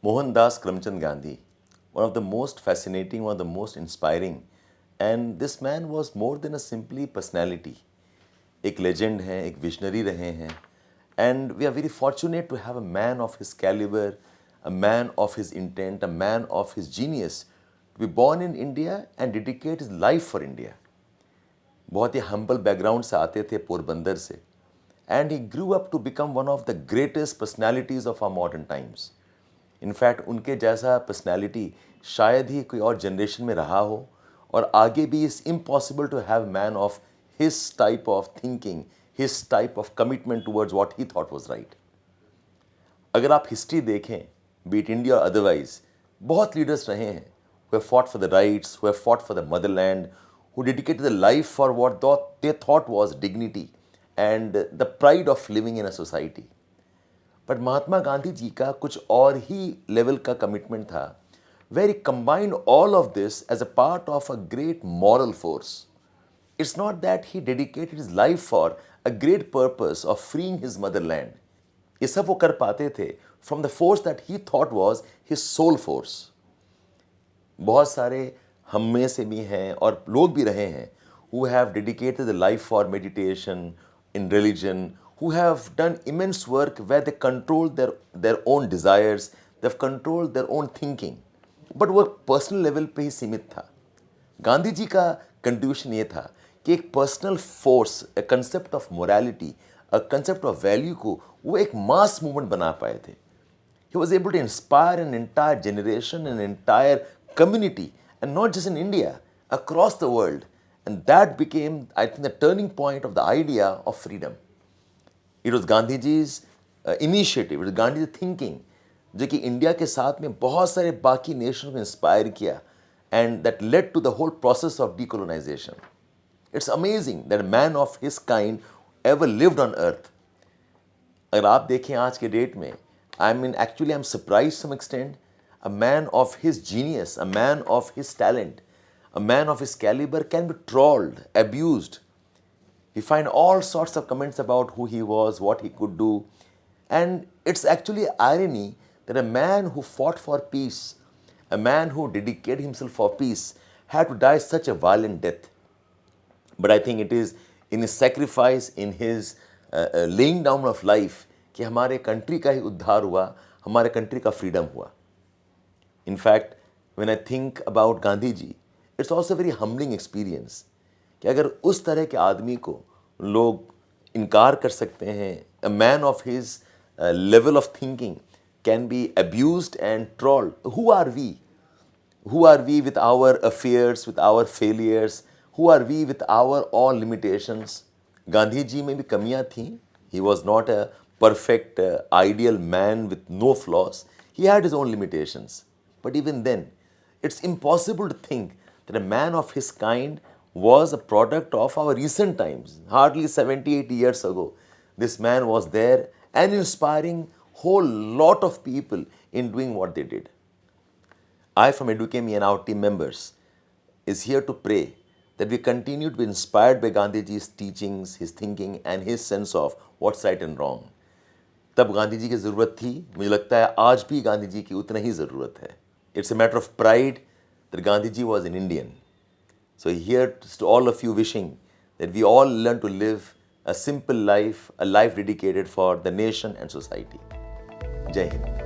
Mohandas Karamchand Gandhi, one of the most fascinating, one of the most inspiring, and this man was more than a simply personality. एक legend है, एक visionary रहे हैं, and we are very fortunate to have a man of his caliber, a man of his intent, a man of his genius, to be born in India and dedicate his life for India. बहुत ही humble background से आते थे पोरबंदर से, and he grew up to become one of the greatest personalities of our modern times. In fact उनके जैसा personality शायद ही कोई और जनरेशन में रहा हो, और आगे भी it's impossible to have man of his type of thinking, his type of commitment towards what he thought was right. अगर आप हिस्ट्री देखें, बी इट इंडिया और अदरवाइज, बहुत लीडर्स रहे हैं who have fought for the rights, who have fought for the motherland, who dedicated the life for what they thought was dignity and the pride of living in a society. But Mahatma Gandhi ji का कुछ और ही level का commitment था, where he combined all of this as a part of a great moral force. It's not that he dedicated his life for a great purpose of freeing his motherland. ये सब वो कर पाते थे from the force that he thought was his soul force. बहुत सारे हम में से भी हैं और लोग भी रहे हैं who have dedicated their life for meditation, in religion, who have done immense work where they control their own desires, they've controlled their own thinking. But वो पर्सनल लेवल पे ही सीमित था. गांधी जी का कंट्रीब्यूशन ये था कि एक personal force, a concept of morality, a concept of value को वो एक मास मूवमेंट बना पाए थे. He was able to inspire an entire generation, an entire community, and not just in India, across the world. And that became, I think, the turning point of the idea of freedom. It was Gandhiji's initiative, it was Gandhi's thinking, जो कि India के साथ में बहुत सारे बाकी nation को inspire किया, and that led to the whole process of decolonization. It's amazing that a man of his kind ever lived on earth. अगर आप देखें आज के डेट में, I'm surprised to some extent. A man of his genius, a man of his talent, a man of his caliber can be trolled, abused. We find all sorts of comments about who he was, what he could do. And it's actually irony that a man who fought for peace, a man who dedicated himself for peace, had to die such a violent death. But I think it is in his sacrifice, in his laying down of life, कि हमारे country का ही उद्धार हुआ, हमारे country का freedom हुआ. In fact, when I think about Gandhi ji, it's also a very humbling experience कि अगर उस तरह के आदमी को लोग इनकार कर सकते हैं, a man of his level of thinking can be abused and trolled. Who are we? Who are we with our affairs, with our failures? Who are we with our all limitations? Gandhi ji में भी कमियां थीं. He was not a perfect, ideal man with no flaws. He had his own limitations. But even then, it's impossible to think that a man of his kind was a product of our recent times. Hardly 70, 80 years ago, this man was there and inspiring whole lot of people in doing what they did. I from Edukemy and our team members is here to pray that we continue to be inspired by Gandhiji's teachings, his thinking and his sense of what's right and wrong. तब गांधी जी की ज़रूरत थी, मुझे लगता है आज भी गांधी जी की उतना ही ज़रूरत है. It's a matter of pride that Gandhi ji was an Indian. So here to all of you wishing that we all learn to live a simple life, a life dedicated for the nation and society. Jai Hind.